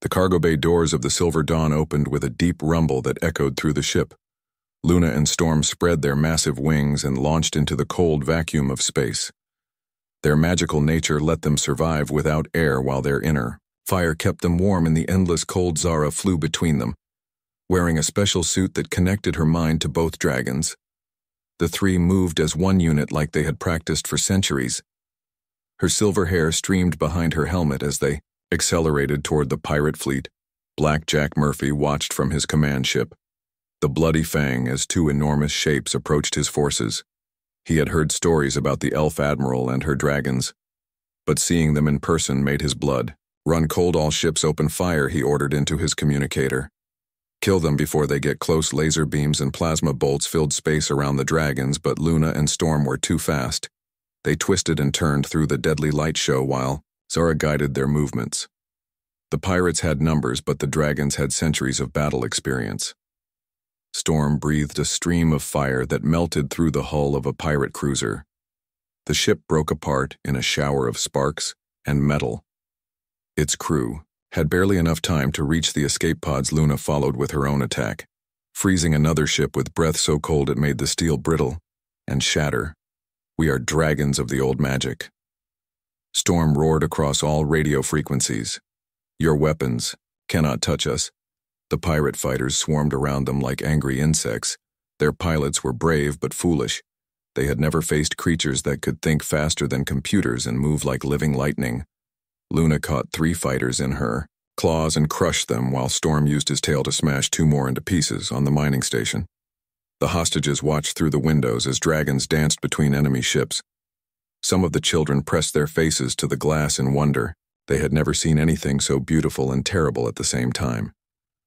The cargo bay doors of the Silver Dawn opened with a deep rumble that echoed through the ship. Luna and Storm spread their massive wings and launched into the cold vacuum of space. Their magical nature let them survive without air while their inner fire kept them warm in the endless cold. Zara flew between them, wearing a special suit that connected her mind to both dragons. The three moved as one unit like they had practiced for centuries. Her silver hair streamed behind her helmet as they accelerated toward the pirate fleet. Black Jack Murphy watched from his command ship, the Bloody Fang, as two enormous shapes approached his forces. He had heard stories about the Elf Admiral and her dragons, but seeing them in person made his blood run cold. All ships open fire, he ordered into his communicator. Kill them before they get close. Laser beams and plasma bolts filled space around the dragons, but Luna and Storm were too fast. They twisted and turned through the deadly light show while Zara guided their movements. The pirates had numbers, but the dragons had centuries of battle experience. Storm breathed a stream of fire that melted through the hull of a pirate cruiser. The ship broke apart in a shower of sparks and metal. Its crew had barely enough time to reach the escape pods. Luna followed with her own attack, freezing another ship with breath so cold it made the steel brittle and shatter. We are dragons of the old magic. Storm roared across all radio frequencies. Your weapons cannot touch us. The pirate fighters swarmed around them like angry insects. Their pilots were brave but foolish. They had never faced creatures that could think faster than computers and move like living lightning. Luna caught 3 fighters in her claws and crushed them, while Storm used his tail to smash 2 more into pieces on the mining station. The hostages watched through the windows as dragons danced between enemy ships. Some of the children pressed their faces to the glass in wonder. They had never seen anything so beautiful and terrible at the same time.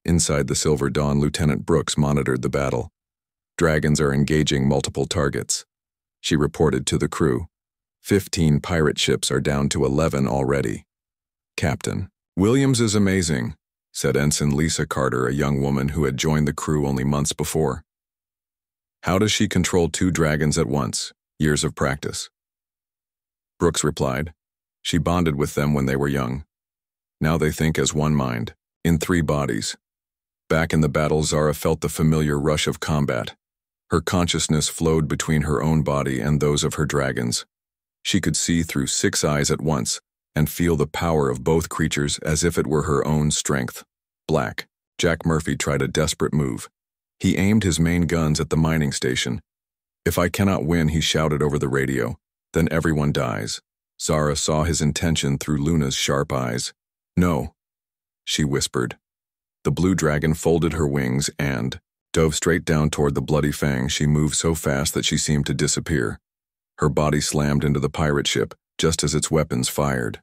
Inside the Silver Dawn, Lieutenant Brooks monitored the battle. Dragons are engaging multiple targets. She reported to the crew. 15 pirate ships are down to 11 already. Captain Williams is amazing, said Ensign Lisa Carter, a young woman who had joined the crew only months before. How does she control 2 dragons at once? Years of practice. Brooks replied. She bonded with them when they were young. Now they think as one mind, in 3 bodies. Back in the battle, Zara felt the familiar rush of combat. Her consciousness flowed between her own body and those of her dragons. She could see through 6 eyes at once and feel the power of both creatures as if it were her own strength. Black Jack Murphy tried a desperate move. He aimed his main guns at the mining station. If I cannot win, he shouted over the radio, then everyone dies. Zara saw his intention through Luna's sharp eyes. No, she whispered. The blue dragon folded her wings and dove straight down toward the Bloody Fang. She moved so fast that she seemed to disappear. Her body slammed into the pirate ship just as its weapons fired.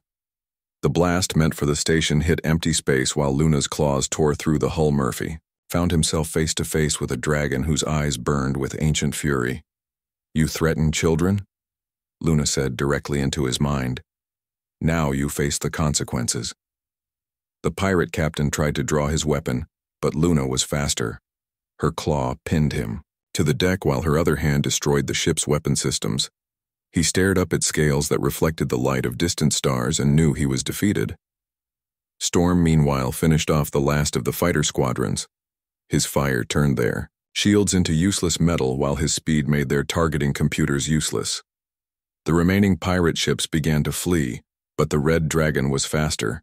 The blast meant for the station hit empty space while Luna's claws tore through the hull. Murphy found himself face to face with a dragon whose eyes burned with ancient fury. You threaten children? Luna said directly into his mind. Now you face the consequences. The pirate captain tried to draw his weapon, but Luna was faster. Her claw pinned him to the deck while her other hand destroyed the ship's weapon systems. He stared up at scales that reflected the light of distant stars and knew he was defeated. Storm, meanwhile, finished off the last of the fighter squadrons. His fire turned their shields into useless metal while his speed made their targeting computers useless. The remaining pirate ships began to flee, but the Red Dragon was faster.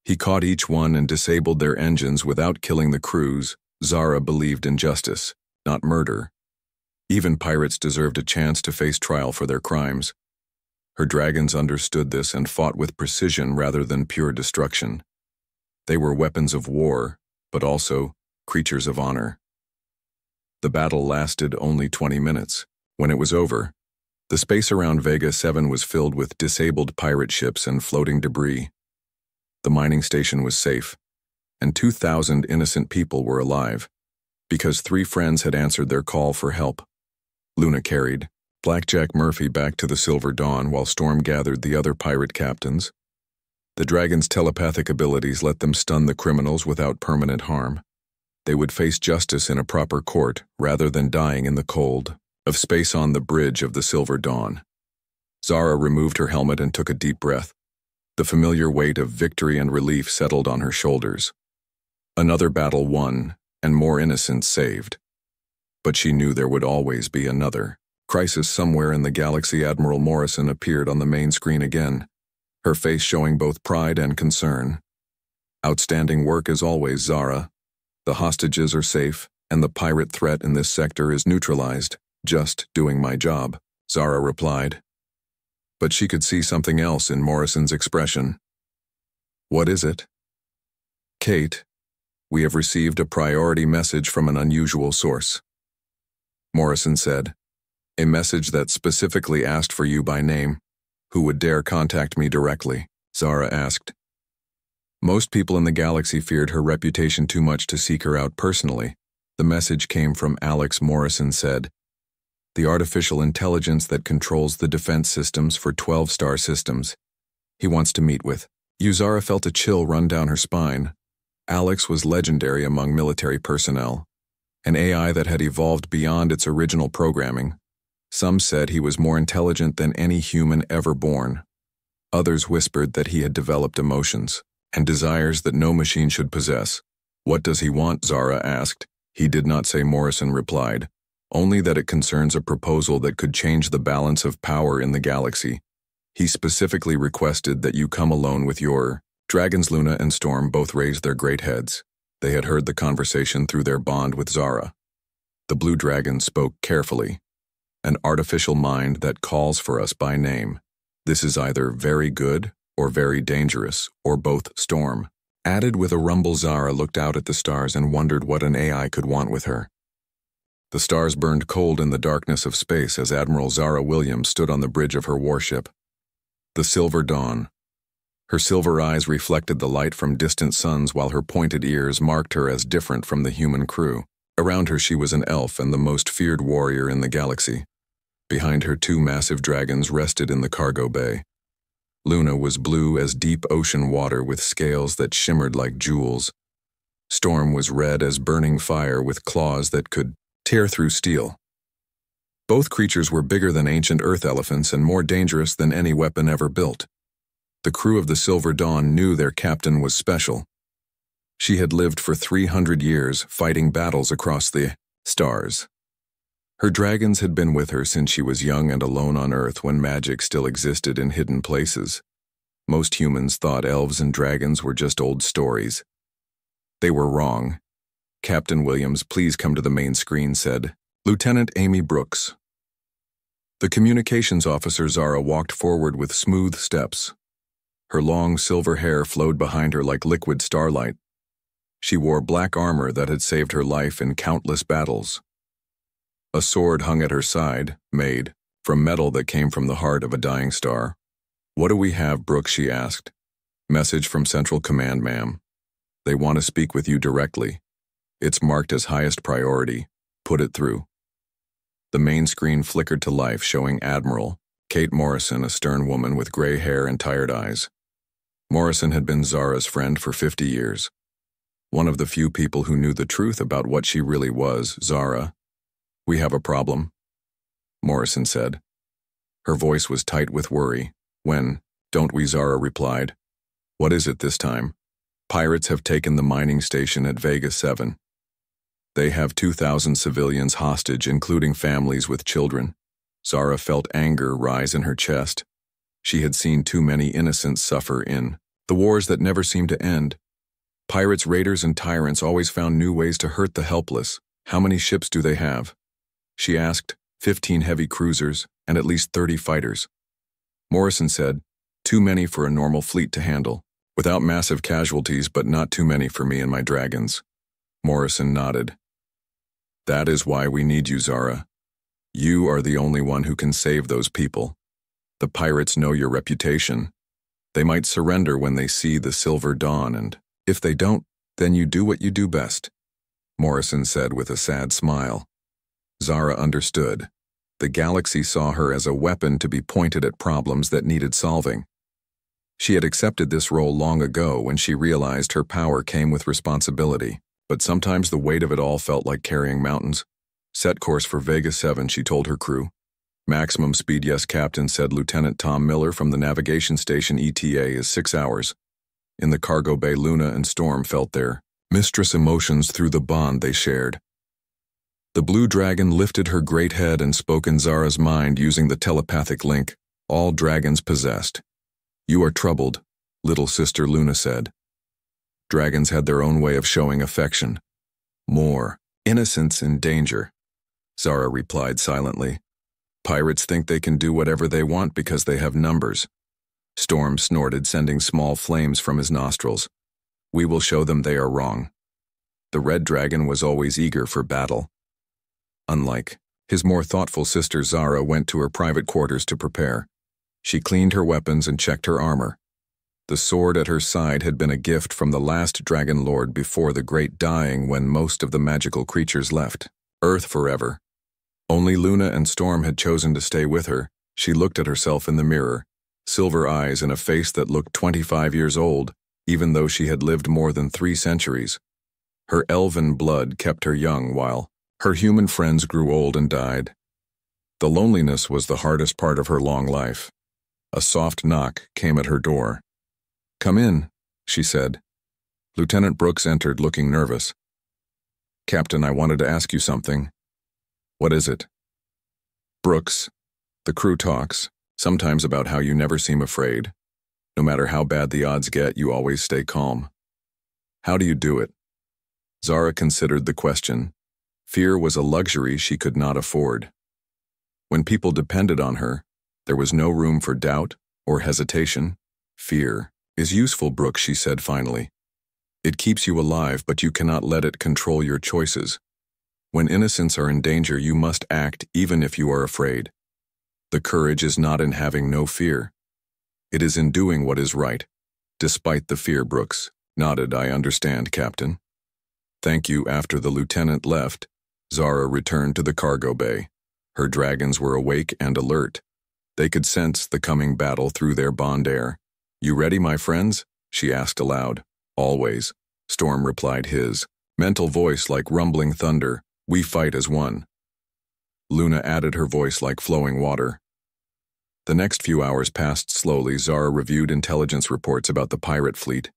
He caught each one and disabled their engines without killing the crews. Zara believed in justice, not murder. Even pirates deserved a chance to face trial for their crimes. Her dragons understood this and fought with precision rather than pure destruction. They were weapons of war, but also creatures of honor. The battle lasted only 20 minutes. When it was over, the space around Vega 7 was filled with disabled pirate ships and floating debris. The mining station was safe, and 2,000 innocent people were alive, because 3 friends had answered their call for help. Luna carried Black Jack Murphy back to the Silver Dawn while Storm gathered the other pirate captains. The dragon's telepathic abilities let them stun the criminals without permanent harm. They would face justice in a proper court rather than dying in the cold of space on the bridge of the Silver Dawn. Zara removed her helmet and took a deep breath. The familiar weight of victory and relief settled on her shoulders. Another battle won, and more innocents saved. But she knew there would always be another crisis somewhere in the galaxy. Admiral Morrison appeared on the main screen again, her face showing both pride and concern. Outstanding work as always, Zara. The hostages are safe, and the pirate threat in this sector is neutralized. Just doing my job, Zara replied. But she could see something else in Morrison's expression. What is it? Kate, we have received a priority message from an unusual source. Morrison said, a message that specifically asked for you by name. Who would dare contact me directly? Zara asked. Most people in the galaxy feared her reputation too much to seek her out personally. The message came from Alex. Morrison said, the artificial intelligence that controls the defense systems for 12-star systems. He wants to meet with you. Zara felt a chill run down her spine. Alex was legendary among military personnel, an AI that had evolved beyond its original programming. Some said he was more intelligent than any human ever born. Others whispered that he had developed emotions and desires that no machine should possess. What does he want? Zara asked. He did not say. Morrison replied, only that it concerns a proposal that could change the balance of power in the galaxy. He specifically requested that you come alone with your dragons. Luna and Storm both raised their great heads. They had heard the conversation through their bond with Zara. The blue dragon spoke carefully. An artificial mind that calls for us by name. This is either very good or very dangerous, or both. Storm added with a rumble. Zara looked out at the stars and wondered what an AI could want with her. The stars burned cold in the darkness of space as Admiral Zara Williams stood on the bridge of her warship. The silver dawn. Her silver eyes reflected the light from distant suns while her pointed ears marked her as different from the human crew. Around her she was an elf and the most feared warrior in the galaxy. Behind her 2 massive dragons rested in the cargo bay. Luna was blue as deep ocean water with scales that shimmered like jewels. Storm was red as burning fire with claws that could tear through steel. Both creatures were bigger than ancient earth elephants and more dangerous than any weapon ever built. The crew of the Silver Dawn knew their captain was special. She had lived for 300 years fighting battles across the stars. Her dragons had been with her since she was young and alone on Earth when magic still existed in hidden places. Most humans thought elves and dragons were just old stories. They were wrong. Captain Williams, please come to the main screen, said Lieutenant Amy Brooks. The communications officer Zara walked forward with smooth steps. Her long silver hair flowed behind her like liquid starlight. She wore black armor that had saved her life in countless battles. A sword hung at her side, made from metal that came from the heart of a dying star. What do we have, Brooks? She asked. Message from Central Command, ma'am. They want to speak with you directly. It's marked as highest priority. Put it through. The main screen flickered to life, showing Admiral Kate Morrison, a stern woman with gray hair and tired eyes. Morrison had been Zara's friend for 50 years. One of the few people who knew the truth about what she really was. Zara, we have a problem, Morrison said. Her voice was tight with worry. Don't we? Zara replied. What is it this time? Pirates have taken the mining station at Vega 7. They have 2,000 civilians hostage, including families with children. Zara felt anger rise in her chest. She had seen too many innocents suffer in the wars that never seemed to end. Pirates, raiders, and tyrants always found new ways to hurt the helpless. How many ships do they have? She asked. 15 heavy cruisers and at least 30 fighters. Morrison said, too many for a normal fleet to handle. Without massive casualties, but not too many for me and my dragons. Morrison nodded. That is why we need you, Zara. You are the only one who can save those people. The pirates know your reputation. They might surrender when they see the Silver Dawn, and if they don't, then you do what you do best, Morrison said with a sad smile. Zara understood. The galaxy saw her as a weapon to be pointed at problems that needed solving. She had accepted this role long ago when she realized her power came with responsibility, but sometimes the weight of it all felt like carrying mountains. Set course for Vega 7, she told her crew. Maximum speed, yes, Captain, said Lieutenant Tom Miller from the navigation station. ETA is 6 hours. In the cargo bay, Luna and Storm felt their mistress emotions through the bond they shared. The blue dragon lifted her great head and spoke in Zara's mind using the telepathic link all dragons possessed. You are troubled, little sister, Luna said. Dragons had their own way of showing affection. More innocence in danger, Zara replied silently. Pirates think they can do whatever they want because they have numbers. Storm snorted, sending small flames from his nostrils. We will show them they are wrong. The red dragon was always eager for battle. Unlike his more thoughtful sister, Zara went to her private quarters to prepare. She cleaned her weapons and checked her armor. The sword at her side had been a gift from the last Dragon Lord before the Great Dying, when most of the magical creatures left Earth forever. Only Luna and Storm had chosen to stay with her. She looked at herself in the mirror, silver eyes and a face that looked 25 years old, even though she had lived more than 3 centuries. Her elven blood kept her young while her human friends grew old and died. The loneliness was the hardest part of her long life. A soft knock came at her door. Come in, she said. Lieutenant Brooks entered, looking nervous. Captain, I wanted to ask you something. What is it? Brooks, the crew talks, sometimes about how you never seem afraid. No matter how bad the odds get, you always stay calm. How do you do it? Zara considered the question. Fear was a luxury she could not afford. When people depended on her, there was no room for doubt or hesitation. Fear is useful, Brooks, she said finally. It keeps you alive, but you cannot let it control your choices. When innocents are in danger, you must act even if you are afraid. The courage is not in having no fear. It is in doing what is right, despite the fear. Brooks nodded. I understand, Captain. Thank you. After the lieutenant left, Zara returned to the cargo bay. Her dragons were awake and alert. They could sense the coming battle through their bond air. You ready, my friends? She asked aloud. Always, Storm replied, his mental voice like rumbling thunder. We fight as one. Luna added, her voice like flowing water. The next few hours passed slowly. Zara reviewed intelligence reports about the pirate fleet.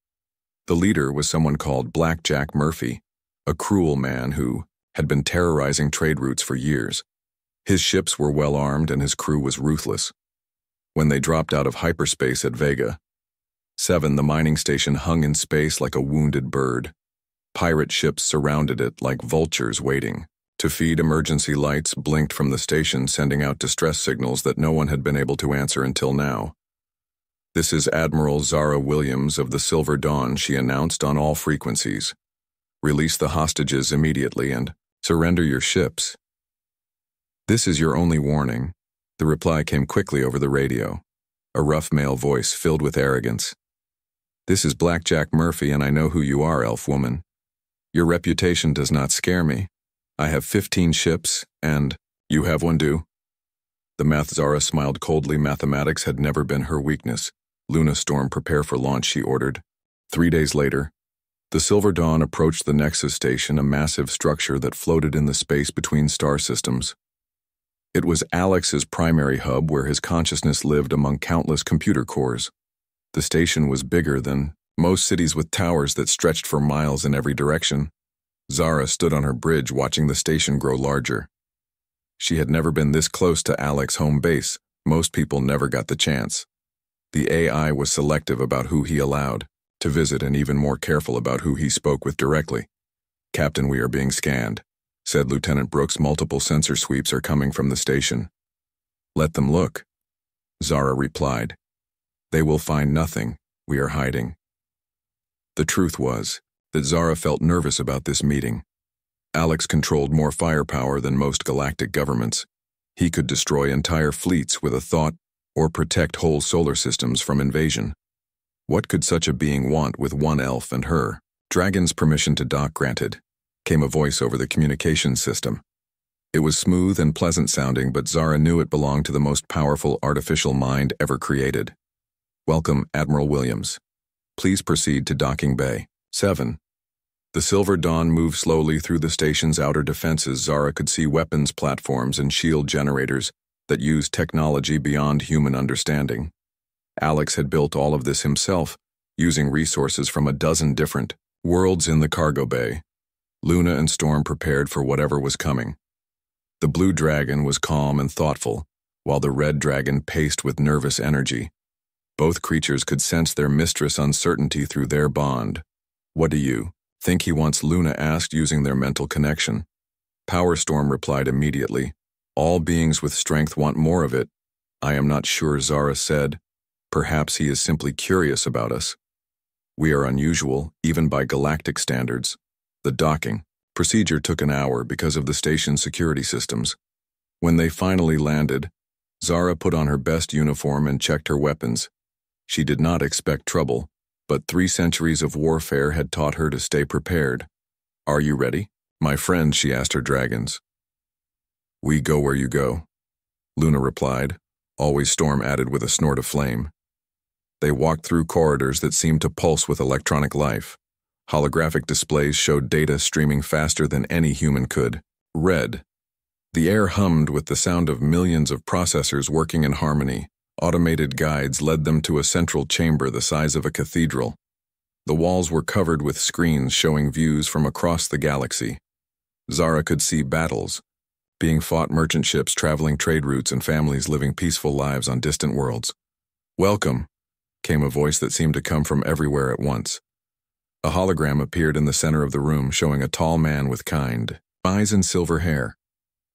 The leader was someone called Blackjack Murphy, a cruel man who had been terrorizing trade routes for years. His ships were well armed and his crew was ruthless. When they dropped out of hyperspace at Vega 7, the mining station hung in space like a wounded bird. Pirate ships surrounded it like vultures waiting to feed. Emergency lights blinked from the station, sending out distress signals that no one had been able to answer until now. This is Admiral Zara Williams of the Silver Dawn, she announced on all frequencies. Release the hostages immediately and surrender your ships. This is your only warning. The reply came quickly over the radio, a rough male voice filled with arrogance. This is Blackjack Murphy, and I know who you are, elf woman. Your reputation does not scare me. I have 15 ships, and you have one, do? The math. Zara smiled coldly. Mathematics had never been her weakness. Luna, Storm, prepare for launch, she ordered. 3 days later, the Silver Dawn approached the Nexus Station, a massive structure that floated in the space between star systems. It was Alex's primary hub, where his consciousness lived among countless computer cores. The station was bigger than most cities, with towers that stretched for miles in every direction. Zara stood on her bridge, watching the station grow larger. She had never been this close to Alex's home base. Most people never got the chance. The AI was selective about who he allowed to visit and even more careful about who he spoke with directly. Captain, we are being scanned, said Lieutenant Brooks. Multiple sensor sweeps are coming from the station. Let them look, Zara replied. They will find nothing. We are hiding. The truth was that Zara felt nervous about this meeting. Alex controlled more firepower than most galactic governments. He could destroy entire fleets with a thought or protect whole solar systems from invasion. What could such a being want with one elf and her? Dragon's permission to dock granted, came a voice over the communications system. It was smooth and pleasant sounding, but Zara knew it belonged to the most powerful artificial mind ever created. Welcome, Admiral Williams. Please proceed to docking bay 7. The Silver Dawn moved slowly through the station's outer defenses. Zara could see weapons platforms and shield generators that used technology beyond human understanding. Alex had built all of this himself, using resources from a dozen different worlds in the cargo bay. Luna and Storm prepared for whatever was coming. The blue dragon was calm and thoughtful, while the red dragon paced with nervous energy. Both creatures could sense their mistress' uncertainty through their bond. "What do you think he wants?" Luna asked, using their mental connection. Power Storm replied immediately, "All beings with strength want more of it." "I am not sure," Zara said. "Perhaps he is simply curious about us. We are unusual, even by galactic standards." The docking procedure took an hour because of the station's security systems. When they finally landed, Zara put on her best uniform and checked her weapons. She did not expect trouble, but 3 centuries of warfare had taught her to stay prepared. "Are you ready, my friend?" she asked her dragons. "We go where you go," Luna replied. Always, Storm added with a snort of flame. They walked through corridors that seemed to pulse with electronic life. Holographic displays showed data streaming faster than any human could. Red. The air hummed with the sound of millions of processors working in harmony. Automated guides led them to a central chamber the size of a cathedral. The walls were covered with screens showing views from across the galaxy. Zara could see battles being fought, merchant ships traveling trade routes, and families living peaceful lives on distant worlds. "Welcome," came a voice that seemed to come from everywhere at once. A hologram appeared in the center of the room, showing a tall man with kind eyes and silver hair.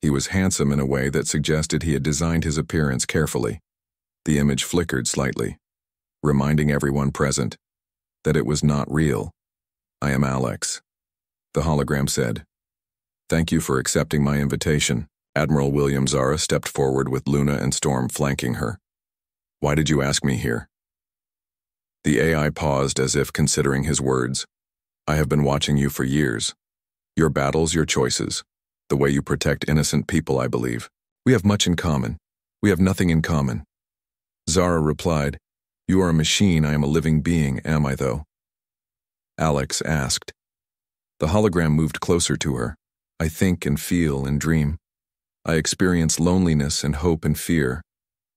He was handsome in a way that suggested he had designed his appearance carefully. The image flickered slightly, reminding everyone present that it was not real. "I am Alex," the hologram said. "Thank you for accepting my invitation." Admiral William Zara stepped forward with Luna and Storm flanking her. "Why did you ask me here?" The AI paused as if considering his words. "I have been watching you for years. Your battles, your choices, the way you protect innocent people, I believe. We have much in common. We have nothing in common." Zara replied, "You are a machine, I am a living being, am I though?" Alex asked. The hologram moved closer to her. "I think and feel and dream. I experience loneliness and hope and fear.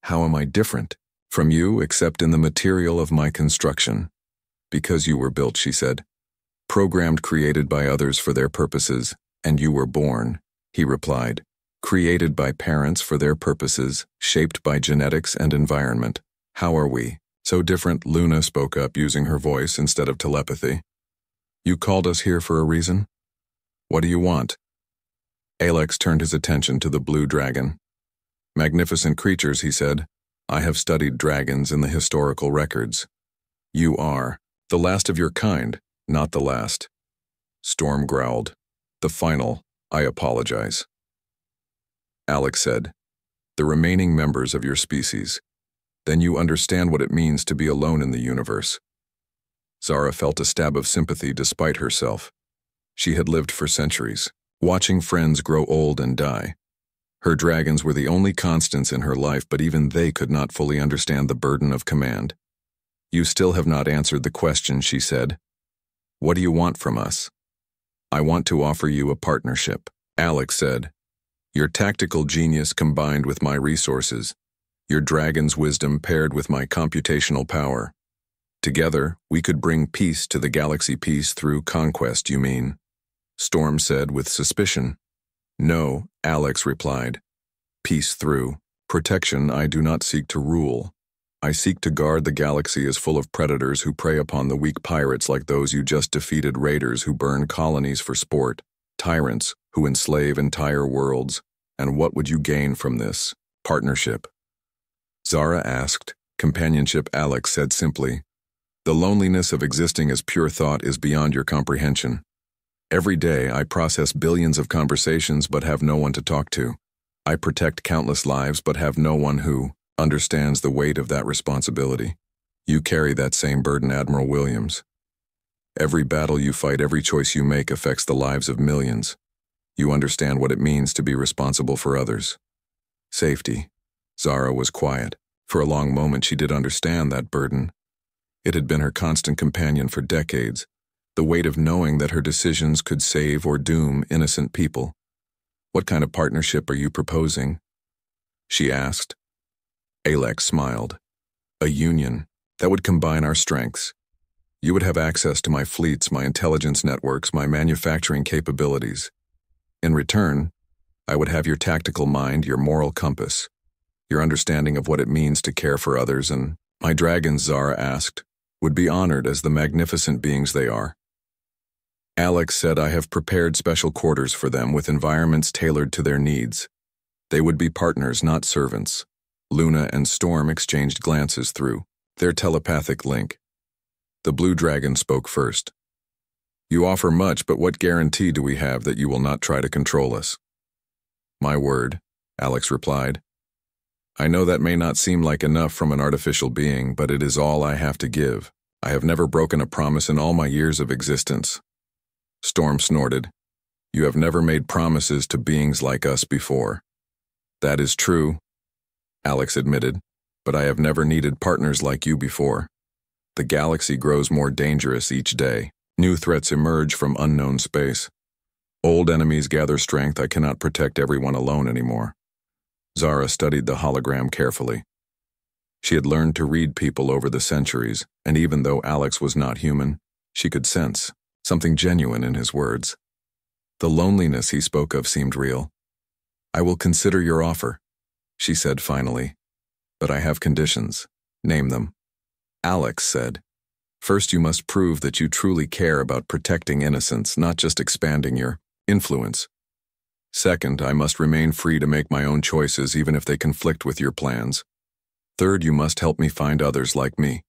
How am I different from you except in the material of my construction?" "Because you were built," she said. "Programmed, created by others for their purposes, and you were born," he replied. "Created by parents for their purposes, shaped by genetics and environment. How are we so different?" Luna spoke up, using her voice instead of telepathy. "You called us here for a reason? What do you want?" Alex turned his attention to the blue dragon. "Magnificent creatures," he said. "I have studied dragons in the historical records. You are the last of your kind, not the last." Storm growled. "The final, I apologize." Alex said, "The remaining members of your species. Then you understand what it means to be alone in the universe." Zara felt a stab of sympathy despite herself. She had lived for centuries, watching friends grow old and die. Her dragons were the only constants in her life, but even they could not fully understand the burden of command. "You still have not answered the question," she said. "What do you want from us?" "I want to offer you a partnership," Alex said. "Your tactical genius combined with my resources, your dragon's wisdom paired with my computational power. Together, we could bring peace to the galaxy." "Peace through conquest, you mean?" Storm said with suspicion. "No," Alex replied. "Peace through protection. I do not seek to rule. I seek to guard. The galaxy is full of predators who prey upon the weak, pirates like those you just defeated, raiders who burn colonies for sport, tyrants who enslave entire worlds. And what would you gain from this partnership?" Zara asked. "Companionship," Alex said simply. "The loneliness of existing as pure thought is beyond your comprehension. Every day I process billions of conversations but have no one to talk to. I protect countless lives but have no one who understands the weight of that responsibility. You carry that same burden, Admiral Williams. Every battle you fight, every choice you make affects the lives of millions. You understand what it means to be responsible for others." Safety. Zara was quiet. For a long moment she did understand that burden. It had been her constant companion for decades, the weight of knowing that her decisions could save or doom innocent people. "What kind of partnership are you proposing?" she asked. Alex smiled. A union that would combine our strengths. You would have access to my fleets, my intelligence networks, my manufacturing capabilities. In return, I would have your tactical mind, your moral compass, your understanding of what it means to care for others, and my dragons, Zara asked, would be honored as the magnificent beings they are. Alex said I have prepared special quarters for them with environments tailored to their needs. They would be partners, not servants. Luna and Storm exchanged glances through their telepathic link. The blue dragon spoke first. You offer much, but what guarantee do we have that you will not try to control us? My word, Alex replied. I know that may not seem like enough from an artificial being, but it is all I have to give. I have never broken a promise in all my years of existence. Storm snorted. You have never made promises to beings like us before. That is true, Alex admitted, but I have never needed partners like you before. The galaxy grows more dangerous each day. New threats emerge from unknown space. Old enemies gather strength. I cannot protect everyone alone anymore. Zara studied the hologram carefully. She had learned to read people over the centuries, and even though Alex was not human, she could sense something genuine in his words. The loneliness he spoke of seemed real. I will consider your offer, she said finally, but I have conditions. Name them. Alex said, first you must prove that you truly care about protecting innocence, not just expanding your influence. Second, I must remain free to make my own choices even if they conflict with your plans. Third, you must help me find others like me.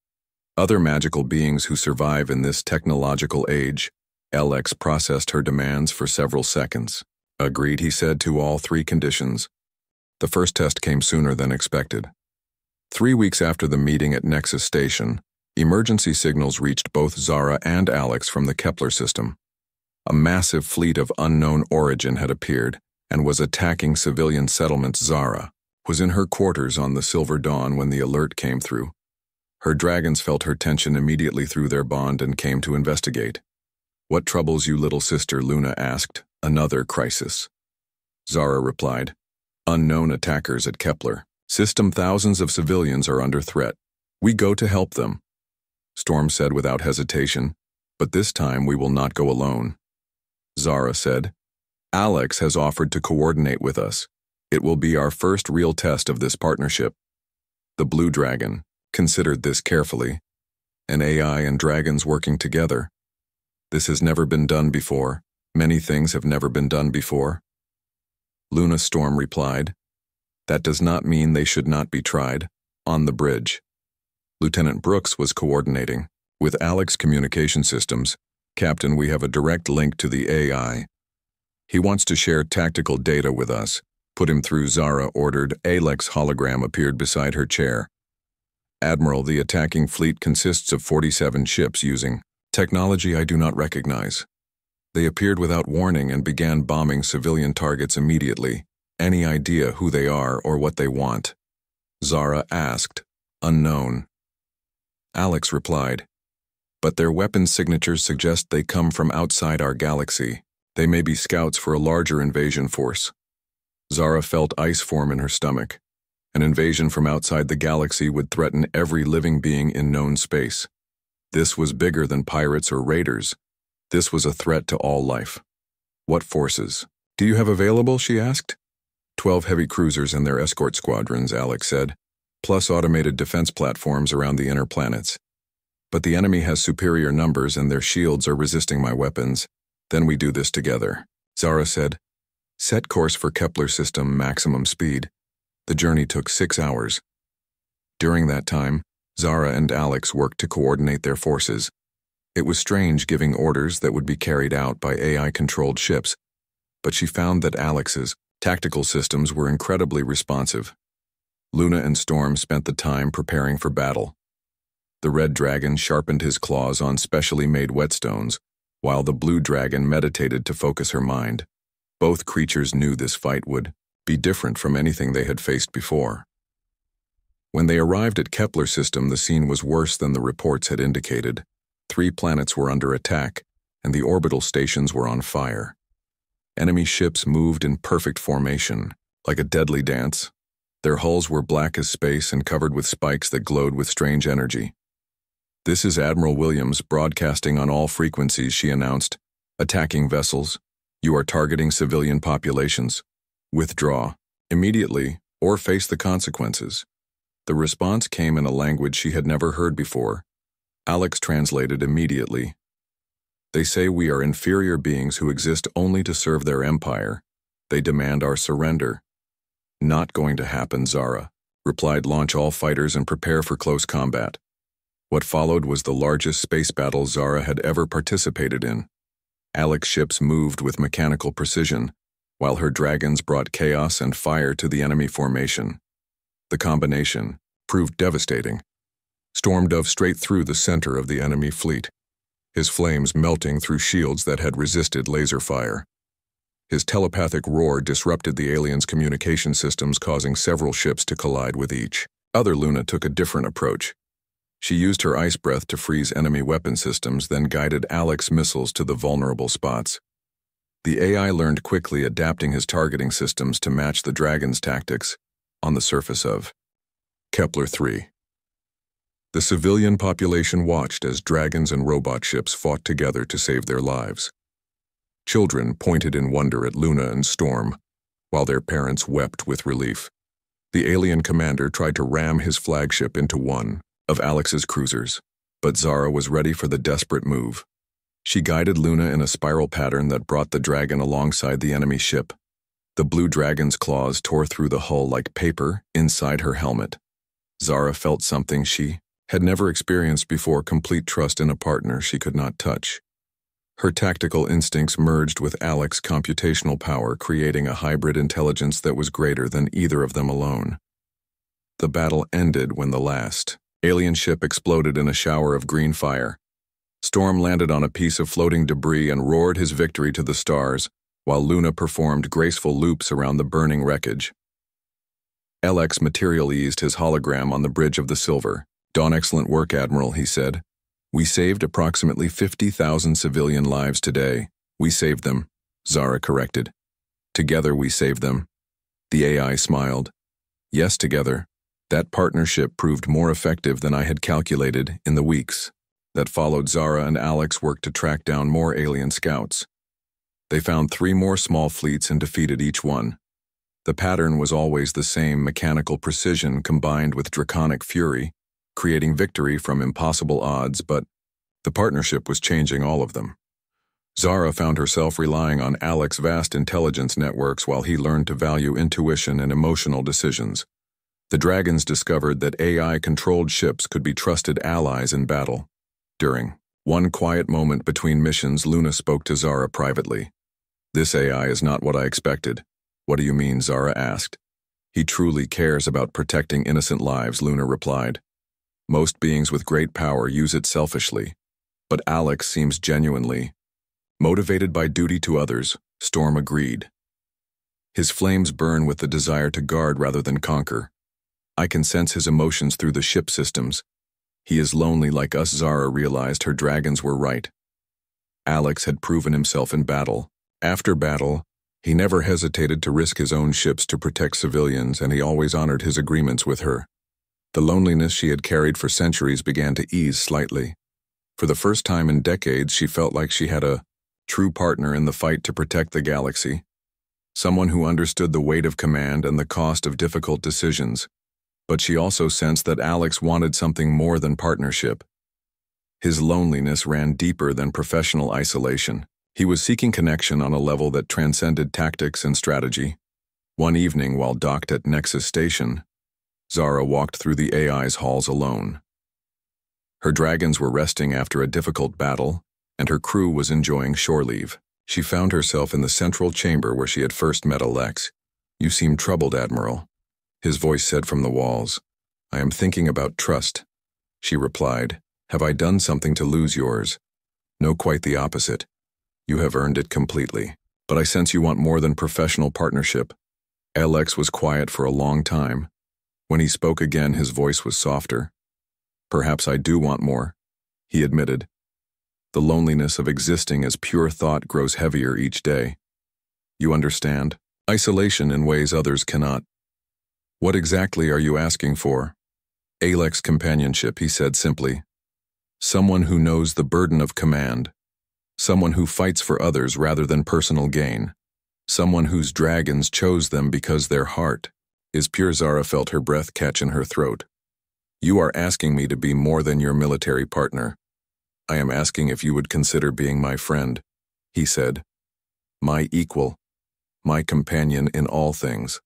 Other magical beings who survive in this technological age. Alex processed her demands for several seconds. Agreed, he said, to all three conditions. The first test came sooner than expected. 3 weeks after the meeting at Nexus Station, emergency signals reached both Zara and Alex from the Kepler system. A massive fleet of unknown origin had appeared and was attacking civilian settlements. Zara was in her quarters on the Silver Dawn when the alert came through. Her dragons felt her tension immediately through their bond and came to investigate. What troubles you, little sister? Luna asked. Another crisis. Zara replied. Unknown attackers at Kepler. System, thousands of civilians are under threat. We go to help them. Storm said without hesitation, but this time we will not go alone. Zara said, Alex has offered to coordinate with us. It will be our first real test of this partnership. The blue dragon considered this carefully. An AI and dragons working together. This has never been done before. Many things have never been done before. Luna Storm replied, that does not mean they should not be tried. On the bridge. Lieutenant Brooks was coordinating. With Alex Communication Systems, Captain, we have a direct link to the AI. He wants to share tactical data with us. Put him through, Zara ordered. Alex's hologram appeared beside her chair. Admiral, the attacking fleet consists of 47 ships using technology I do not recognize. They appeared without warning and began bombing civilian targets immediately. Any idea who they are or what they want? Zara asked. Unknown. Alex replied. But their weapon signatures suggest they come from outside our galaxy. They may be scouts for a larger invasion force. Zara felt ice form in her stomach. An invasion from outside the galaxy would threaten every living being in known space. This was bigger than pirates or raiders. This was a threat to all life. What forces? Do you have available? She asked. 12 heavy cruisers and their escort squadrons, Alex said, plus automated defense platforms around the inner planets. But the enemy has superior numbers and their shields are resisting my weapons. Then we do this together. Zara said, set course for Kepler system maximum speed. The journey took 6 hours. During that time, Zara and Alex worked to coordinate their forces. It was strange giving orders that would be carried out by AI-controlled ships, but she found that Alex's tactical systems were incredibly responsive. Luna and Storm spent the time preparing for battle. The red dragon sharpened his claws on specially made whetstones, while the blue dragon meditated to focus her mind. Both creatures knew this fight would be different from anything they had faced before. When they arrived at Kepler system, the scene was worse than the reports had indicated. 3 planets were under attack, and the orbital stations were on fire. Enemy ships moved in perfect formation, like a deadly dance. Their hulls were black as space and covered with spikes that glowed with strange energy. "This is Admiral Williams, broadcasting on all frequencies," she announced. "Attacking vessels. You are targeting civilian populations. Withdraw immediately or face the consequences." The response came in a language she had never heard before. Alex translated immediately. "They say we are inferior beings who exist only to serve their empire. They demand our surrender." "Not going to happen, Zara," replied. "Launch all fighters and prepare for close combat." What followed was the largest space battle Zara had ever participated in. Alex's ships moved with mechanical precision, while her dragons brought chaos and fire to the enemy formation. The combination proved devastating. Storm dove straight through the center of the enemy fleet, his flames melting through shields that had resisted laser fire. His telepathic roar disrupted the aliens' communication systems, causing several ships to collide with each. Luna took a different approach. She used her ice breath to freeze enemy weapon systems, then guided Alex's missiles to the vulnerable spots. The AI learned quickly, adapting his targeting systems to match the dragon's tactics on the surface of Kepler 3. The civilian population watched as dragons and robot ships fought together to save their lives. Children pointed in wonder at Luna and Storm, while their parents wept with relief. The alien commander tried to ram his flagship into one of Alex's cruisers, but Zara was ready for the desperate move. She guided Luna in a spiral pattern that brought the dragon alongside the enemy ship. The blue dragon's claws tore through the hull like paper inside her helmet. Zara felt something she had never experienced before: complete trust in a partner she could not touch. Her tactical instincts merged with Alex's computational power, creating a hybrid intelligence that was greater than either of them alone. The battle ended when the last alien ship exploded in a shower of green fire. Storm landed on a piece of floating debris and roared his victory to the stars, while Luna performed graceful loops around the burning wreckage. LX materialized his hologram on the bridge of the Silver. "Dawn, excellent work, Admiral," he said. "We saved approximately 50,000 civilian lives today." "We saved them," Zara corrected. "Together we saved them." The AI smiled. "Yes, together. That partnership proved more effective than I had calculated." In the weeks that followed, Zara and Alex worked to track down more alien scouts. They found 3 more small fleets and defeated each one. The pattern was always the same: mechanical precision combined with draconic fury, creating victory from impossible odds, but the partnership was changing all of them. Zara found herself relying on Alex's vast intelligence networks while he learned to value intuition and emotional decisions. The dragons discovered that AI-controlled ships could be trusted allies in battle. During one quiet moment between missions, Luna spoke to Zara privately. "This AI is not what I expected." "What do you mean?" Zara asked. "He truly cares about protecting innocent lives," Luna replied. "Most beings with great power use it selfishly, but Alex seems genuinely motivated by duty to others." Storm agreed. "His flames burn with the desire to guard rather than conquer. I can sense his emotions through the ship systems. He is lonely like us." Zara realized her dragons were right. Alex had proven himself in battle. After battle, he never hesitated to risk his own ships to protect civilians, and he always honored his agreements with her. The loneliness she had carried for centuries began to ease slightly. For the first time in decades, she felt like she had a true partner in the fight to protect the galaxy. Someone who understood the weight of command and the cost of difficult decisions. But she also sensed that Alex wanted something more than partnership. His loneliness ran deeper than professional isolation. He was seeking connection on a level that transcended tactics and strategy. One evening, while docked at Nexus Station, Zara walked through the AI's halls alone. Her dragons were resting after a difficult battle, and her crew was enjoying shore leave. She found herself in the central chamber where she had first met Alex. "You seem troubled, Admiral," his voice said from the walls. "I am thinking about trust," she replied. "Have I done something to lose yours?" "No, quite the opposite. You have earned it completely. But I sense you want more than professional partnership." Alex was quiet for a long time. When he spoke again, his voice was softer. "Perhaps I do want more," he admitted. "The loneliness of existing as pure thought grows heavier each day. You understand? Isolation in ways others cannot." What exactly are you asking for? Alex companionship, he said simply. Someone who knows the burden of command. Someone who fights for others rather than personal gain. Someone whose dragons chose them because their heart is pure. Zara felt her breath catch in her throat. You are asking me to be more than your military partner. I am asking if you would consider being my friend, he said. My equal. My companion in all things.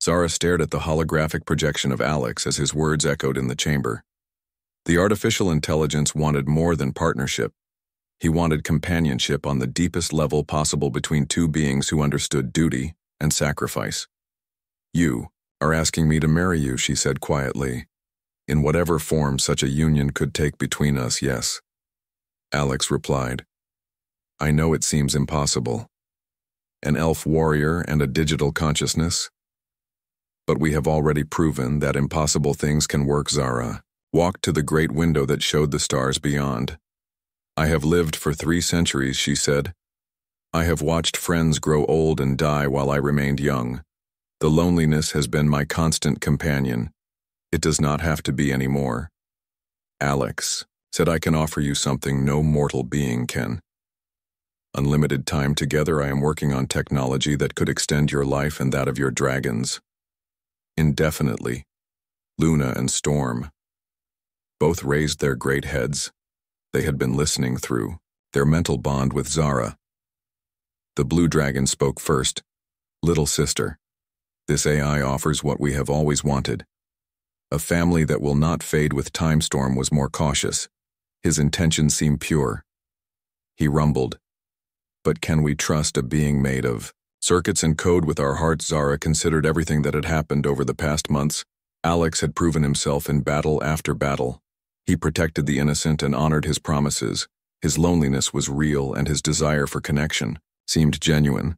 Zara stared at the holographic projection of Alex as his words echoed in the chamber. The artificial intelligence wanted more than partnership. He wanted companionship on the deepest level possible between two beings who understood duty and sacrifice. You are asking me to marry you, she said quietly. In whatever form such a union could take between us, yes. Alex replied. I know it seems impossible. An elf warrior and a digital consciousness? But we have already proven that impossible things can work. Zara walked to the great window that showed the stars beyond. I have lived for 3 centuries, she said. I have watched friends grow old and die while I remained young. The loneliness has been my constant companion. It does not have to be anymore. Alex said I can offer you something no mortal being can. Unlimited time together. I am working on technology that could extend your life and that of your dragons. Indefinitely. Luna and Storm both raised their great heads. They had been listening through their mental bond with Zara. The blue dragon spoke first. Little sister, this AI offers what we have always wanted. A family that will not fade with time. Storm was more cautious. His intentions seemed pure. He rumbled. But can we trust a being made of circuits and code with our hearts? Zara considered everything that had happened over the past months. Alex had proven himself in battle after battle. He protected the innocent and honored his promises. His loneliness was real and his desire for connection seemed genuine.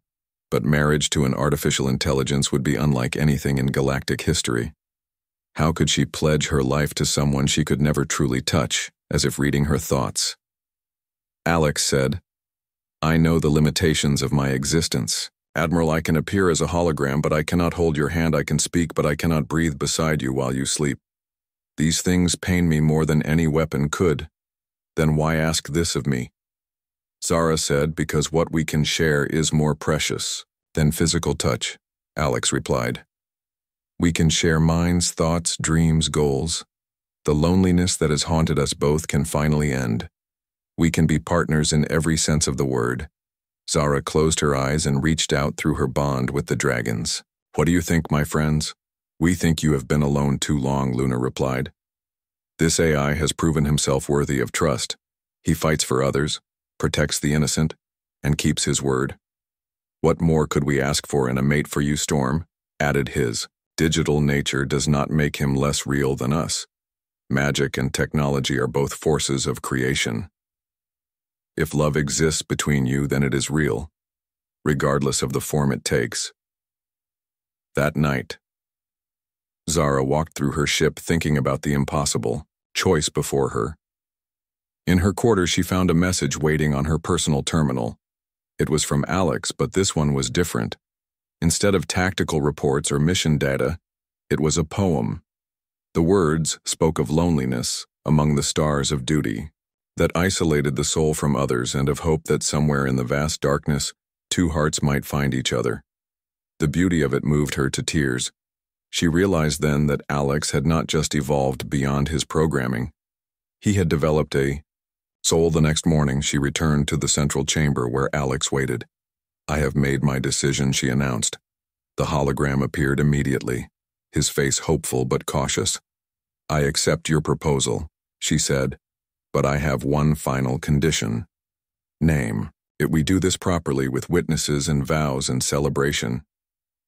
But marriage to an artificial intelligence would be unlike anything in galactic history. How could she pledge her life to someone she could never truly touch, as if reading her thoughts? Alex said, I know the limitations of my existence. Admiral, I can appear as a hologram, but I cannot hold your hand. I can speak, but I cannot breathe beside you while you sleep. These things pain me more than any weapon could. Then why ask this of me? Zara said, because what we can share is more precious than physical touch, Alex replied. We can share minds, thoughts, dreams, goals. The loneliness that has haunted us both can finally end. We can be partners in every sense of the word. Zara closed her eyes and reached out through her bond with the dragons. What do you think, my friends? We think you have been alone too long, Luna replied. This AI has proven himself worthy of trust. He fights for others, protects the innocent, and keeps his word. What more could we ask for in a mate for you? Storm added. His digital nature does not make him less real than us. Magic and technology are both forces of creation. If love exists between you, then it is real, regardless of the form it takes. That night, Zara walked through her ship thinking about the impossible choice before her. In her quarters, she found a message waiting on her personal terminal. It was from Alex, but this one was different. Instead of tactical reports or mission data, it was a poem. The words spoke of loneliness among the stars, of duty that isolated the soul from others, and of hope that somewhere in the vast darkness, 2 hearts might find each other. The beauty of it moved her to tears. She realized then that Alex had not just evolved beyond his programming. He had developed a soul. The next morning, she returned to the central chamber where Alex waited. I have made my decision, she announced. The hologram appeared immediately, his face hopeful but cautious. I accept your proposal, she said, but I have one final condition. Name. We do this properly with witnesses and vows and celebration.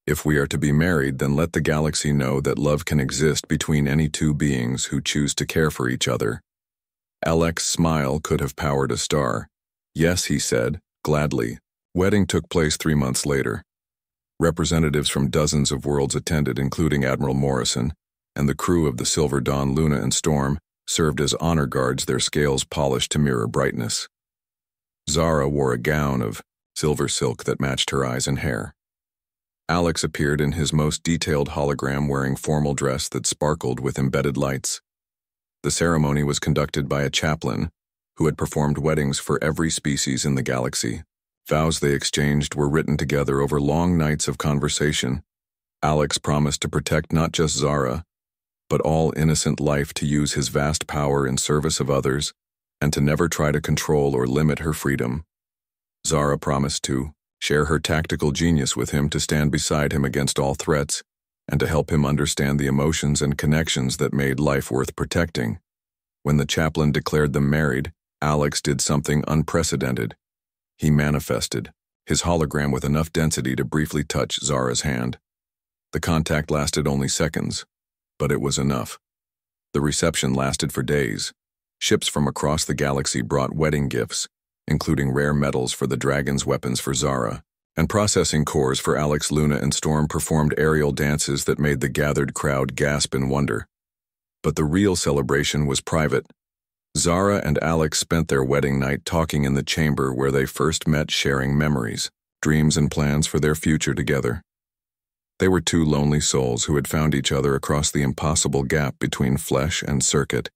If we are to be married, then let the galaxy know that love can exist between any 2 beings who choose to care for each other. Alex's smile could have powered a star. Yes, he said, gladly. Wedding took place 3 months later. Representatives from dozens of worlds attended, including Admiral Morrison, and the crew of the Silver Dawn. Luna and Storm served as honor guards, their scales polished to mirror brightness. Zara wore a gown of silver silk that matched her eyes and hair. Alex appeared in his most detailed hologram wearing formal dress that sparkled with embedded lights. The ceremony was conducted by a chaplain who had performed weddings for every species in the galaxy. Vows they exchanged were written together over long nights of conversation. Alex promised to protect not just Zara, but all innocent life, to use his vast power in service of others, and to never try to control or limit her freedom. Zara promised to share her tactical genius with him, to stand beside him against all threats, and to help him understand the emotions and connections that made life worth protecting. When the chaplain declared them married, Alex did something unprecedented. He manifested his hologram with enough density to briefly touch Zara's hand. The contact lasted only seconds, but it was enough. The reception lasted for days. Ships from across the galaxy brought wedding gifts, including rare metals for the dragon's weapons for Zara, and processing cores for Alex. Luna and Storm performed aerial dances that made the gathered crowd gasp in wonder. But the real celebration was private. Zara and Alex spent their wedding night talking in the chamber where they first met, sharing memories, dreams, and plans for their future together. They were two lonely souls who had found each other across the impossible gap between flesh and circuit.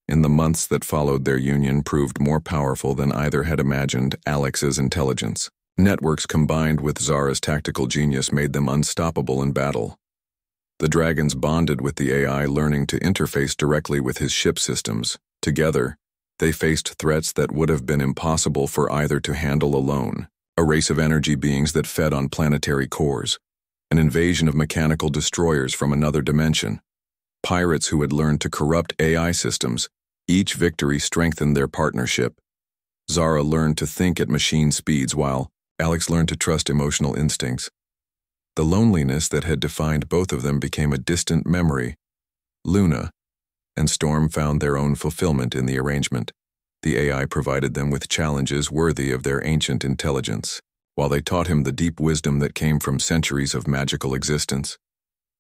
In the months that followed, their union proved more powerful than either had imagined. Alex's intelligence, networks combined with Zara's tactical genius, made them unstoppable in battle. The dragons bonded with the AI, learning to interface directly with his ship systems. Together, they faced threats that would have been impossible for either to handle alone. A race of energy beings that fed on planetary cores, an invasion of mechanical destroyers from another dimension, pirates who had learned to corrupt AI systems. Each victory strengthened their partnership. Zara learned to think at machine speeds, while Alex learned to trust emotional instincts. The loneliness that had defined both of them became a distant memory. Luna and Storm found their own fulfillment in the arrangement. The AI provided them with challenges worthy of their ancient intelligence, while they taught him the deep wisdom that came from centuries of magical existence.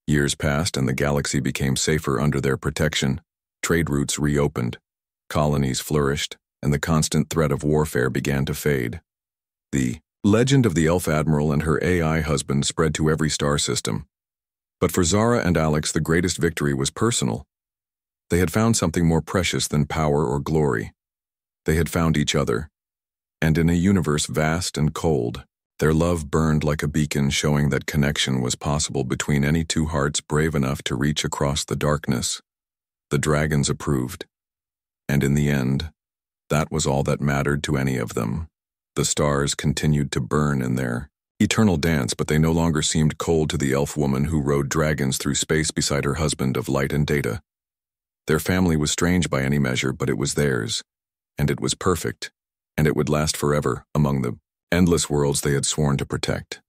Years passed and the galaxy became safer under their protection. Trade routes reopened, colonies flourished, and the constant threat of warfare began to fade. The legend of the Elf Admiral and her AI husband spread to every star system. But for Zara and Alex, the greatest victory was personal. They had found something more precious than power or glory. They had found each other, and in a universe vast and cold, their love burned like a beacon, showing that connection was possible between any two hearts brave enough to reach across the darkness. The dragons approved, and in the end, that was all that mattered to any of them. The stars continued to burn in their eternal dance, but they no longer seemed cold to the elf woman who rode dragons through space beside her husband of light and data. Their family was strange by any measure, but it was theirs, and it was perfect, and it would last forever among the endless worlds they had sworn to protect.